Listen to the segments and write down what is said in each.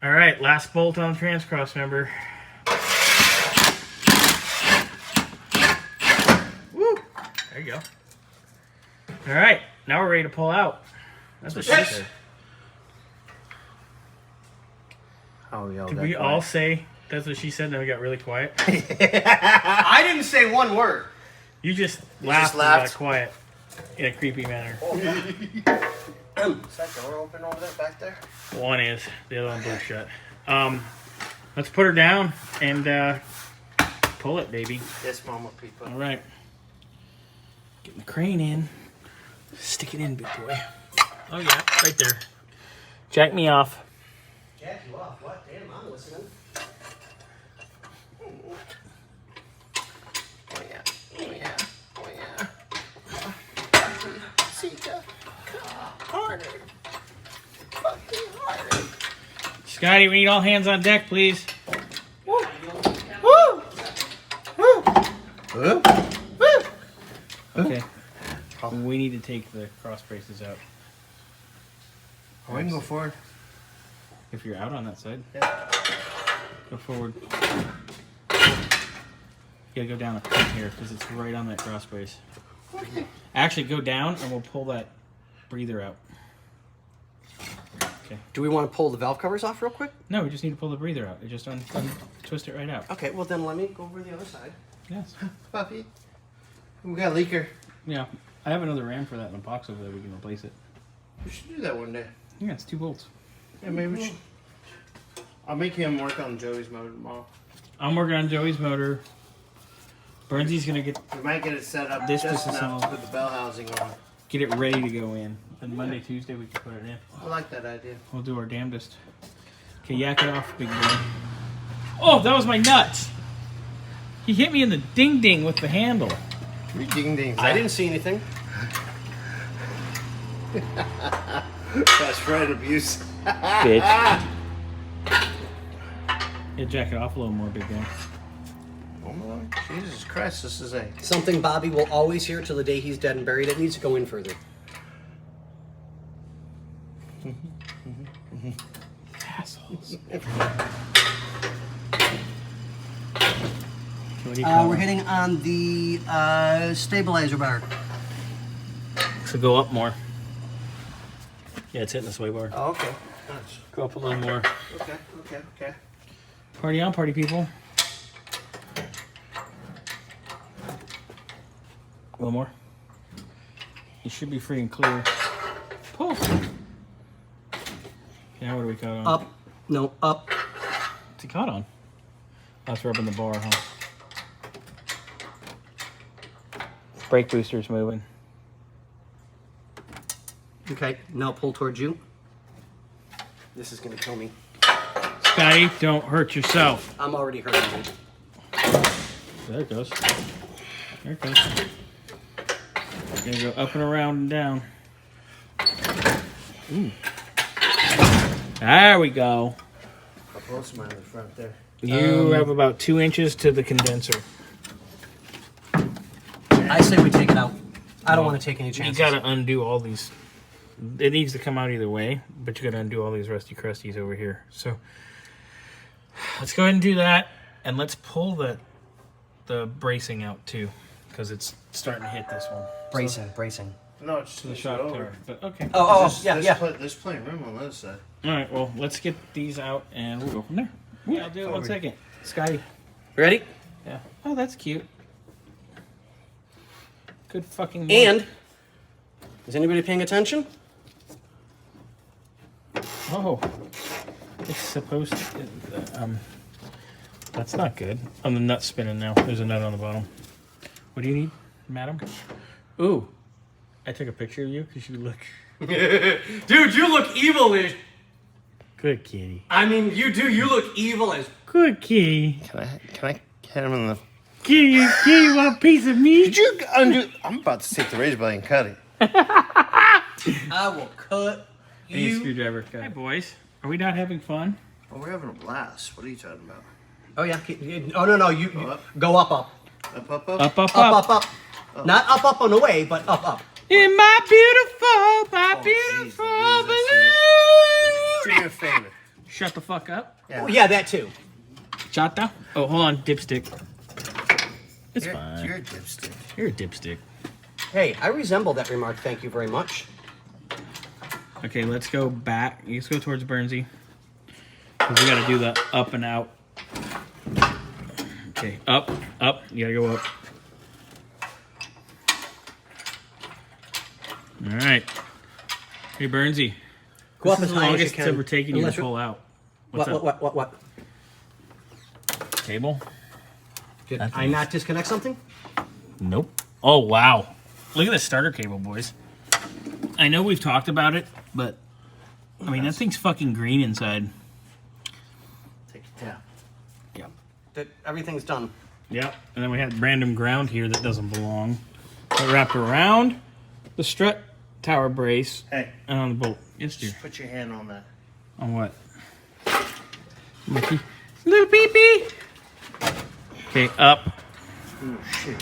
All right, last bolt on the trans cross member. Woo! There you go. All right, now we're ready to pull out. That's what she said. Oh, yo, Did we all say that's what she said? And then we got really quiet. I didn't say one word. You just laughed and got quiet in a creepy manner. Is that door open over there, back there? One is, the other one blew shut. Let's put her down and pull it, baby. Yes, mama, people. All right. Getting the crane in. Stick it in, big boy. Oh, yeah, right there. Jack me off. Jack you off? What? Damn, I'm listening. Oh, yeah. Oh, yeah. Oh, yeah. Sika. Harder. Fucking harder. Scotty, we need all hands on deck, please. Woo! Woo! Woo! Woo! Woo! Okay. We need to take the cross braces out. Oh, we can go forward. If you're out on that side. Yeah. Go forward. You gotta go down a pin here because it's right on that cross brace. Okay. Actually, go down and we'll pull that breather out. Okay. Do we want to pull the valve covers off real quick? No, we just need to pull the breather out. It just twist it right out. Okay, well then let me go over the other side. Yes. Puppy. We got a leaker. Yeah. I have another ram for that in a box over there. We can replace it. We should do that one day. Yeah, it's 2 bolts. Yeah, maybe we should. I'll make him work on Joey's motor tomorrow. I'm working on Joey's motor. Burnsy's gonna get We might get it set up This just is enough all- to put the bell housing on. it ready to go in. Then Monday, Tuesday we can put it in. I like that idea. We'll do our damnedest. Okay, yak it off, big boy. Oh, that was my nuts. He hit me in the ding ding with the handle. Three ding dings. I didn't see anything. That's right, abuse. Bitch. Yeah, jack it off a little more, big guy. Oh my Lord. Jesus Christ, this is a. Something Bobby will always hear till the day he's dead and buried. It needs to go in further. Assholes. What do you call We're it? hitting on the stabilizer bar. So go up more. Yeah, it's hitting the sway bar. Oh, okay. Nice. Go up a little more. Okay. Party on, party people. A little more. You should be free and clear. Pull. Now what do we cut on? Up. No, up. What's he caught on? That's rubbing the bar, huh? Brake booster's moving. Okay, now pull towards you. This is going to kill me. Scotty, don't hurt yourself. I'm already hurting me. There it goes. There it goes. Gonna go up and around and down. Ooh. There we go. I'll pull some out of the front there. You have about 2 inches to the condenser. I say we take it out. I don't want to take any You chances. gotta undo all these. It needs to come out either way, but you gotta undo all these rusty crusties over here. So let's go ahead and do that, and let's pull the bracing out too, because it's starting to hit this one. Bracing. No, it's just The shock tower. But okay. There's plenty of room on the other side. All right. Well, let's get these out, and we'll go from there. Yeah, I'll do it 1 second. Scotty. Ready? Yeah. Oh, that's cute. Good fucking. Work. And is anybody paying attention? Oh, it's supposed to. That's not good. Oh, the nut's spinning now. There's a nut on the bottom. What do you need, madam? Ooh, I took a picture of you because you look. Dude, you look evil as... Good kitty. I mean, you do. You look evil as... Good kitty. Can I hit him in the... Kitty, you want a piece of me? Did you undo... I'm about to take the razor blade and cut it. I will cut I need a screwdriver. Hi, boys. Are we not having fun? Oh, we're having a blast. What are you talking about? Oh, yeah. Oh, no. You up. go up. Up. Up. Oh. Not up on the way, but up. In my beautiful Jesus, balloon. Do me a favor. Shut the fuck up. Yeah. Oh, yeah, that too. Chata. Oh, hold on, dipstick. It's You're, fine. you're a dipstick. You're a dipstick. Hey, I resemble that remark. Thank you very much. Okay, let's go back. Let's go towards Bernsey. Because we got to do the up and out. Okay, up, up. You got to go up. All right. Hey, Bernsey. Go up This as is the high as you longest can. it's ever taken you Unless to you- pull out. What's up? What? Table? Did I not disconnect something? Nope. Oh, wow. Look at the starter cable, boys. I know we've talked about it, but I mean, that thing's fucking green inside. Take it down. Yeah. That everything's done. Yep. And then we had random ground here that doesn't belong. That wrapped around the strut tower brace Hey, and on the bolt. Yes, dear. just put your hand on that. On what? Mickey. Little pee-pee. Okay, up. Oh, shit.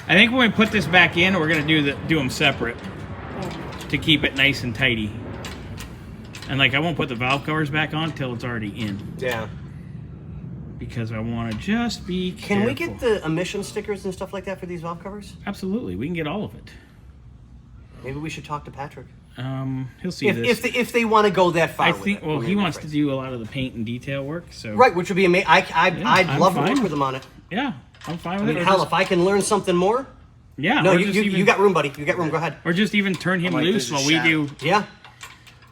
I think when we put this back in, we're gonna do them separate to keep it nice and tidy. And like, I won't put the valve covers back on until it's already in, Yeah. because I want to just be careful. Can we get the emission stickers and stuff like that for these valve covers? Absolutely, we can get all of it. Maybe we should talk to Patrick. He'll see this. If they want to go that far. I with think. it. Well, Let me he wants to rephrase. do a lot of the paint and detail work. So Right, which would be amazing. I'd I'm love to fine work with- with him on it. Yeah, I'm fine I with mean, it. Or hell, just- if I can learn something more. yeah, No, or you just even, you got room, buddy. You got room. Go ahead. or just even turn him Like loose there's a while we shadow. do. Yeah.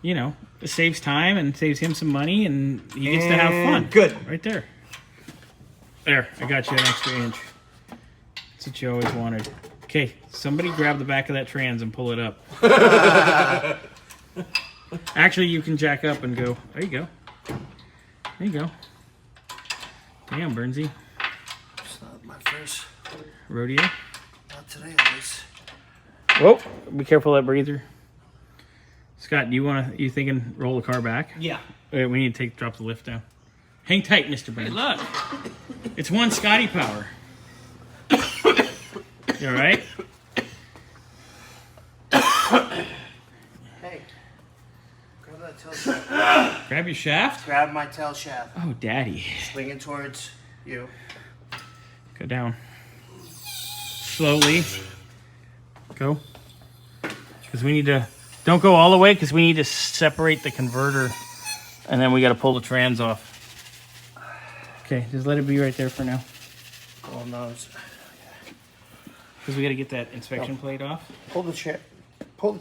You know, it saves time and saves him some money, and he gets to have fun. And good. Right there. There, I got you an extra inch. That's what you always wanted. Okay, somebody grab the back of that trans and pull it up. Actually, you can jack up and go. There you go. There you go. Damn, Bernsey. It's not my first. Rodeo. Not today, at least. Whoa, be careful of that breather. Scott, you thinking roll the car back? Yeah. We need to drop the lift down. Hang tight, Mr. Burns. Hey, look. It's one Scotty power. You all right? Hey, grab that tail shaft. Grab your shaft. Grab my tail shaft. Oh, daddy. Swing it towards you. Go down. Slowly. Go. Because we need to... Don't go all the way, because we need to separate the converter. And then we got to pull the trans off. Okay, just let it be right there for now. Oh, no. Because we got to get that inspection plate off. Pull the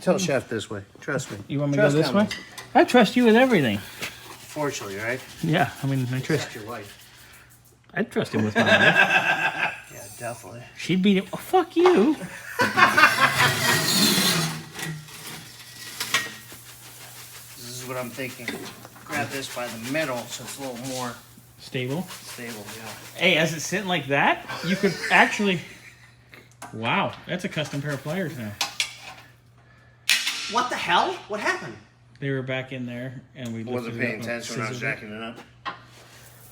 tail shaft this way. Trust me. You want me to go Trust this me. way? I trust you with everything. Fortunately, right? Yeah, I mean, I trust... That's your wife. I'd trust him with my life. Yeah, definitely. She'd beat him. Oh, fuck you. This is what I'm thinking. Grab this by the middle so it's a little more Stable. stable. Yeah. Hey, as it's sitting like that, you could actually... Wow, that's a custom pair of pliers now. What the hell? What happened? They were back in there, and we Wasn't lifted it paying up and attention when I was scissored it. jacking it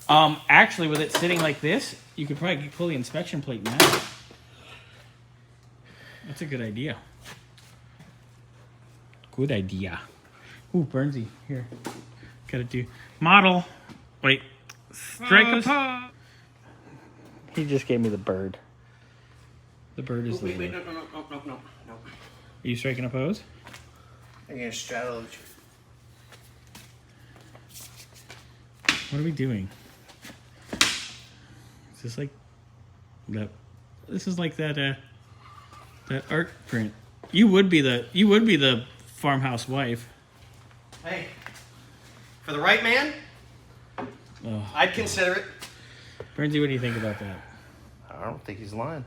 up. Actually, with it sitting like this, you could probably pull the inspection plate now. That's a good idea. Good idea. Ooh, Bernsey, here. Gotta do model. Wait, strike a pose. He just gave me the bird. The bird is Wait, the. no. Are you striking a pose? I'm gonna straddle it. What are we doing? Is this like that? This is like that that art print. You would be the farmhouse wife. Hey, for the right man, Oh. I'd consider it. Bernsey, what do you think about that? I don't think he's lying.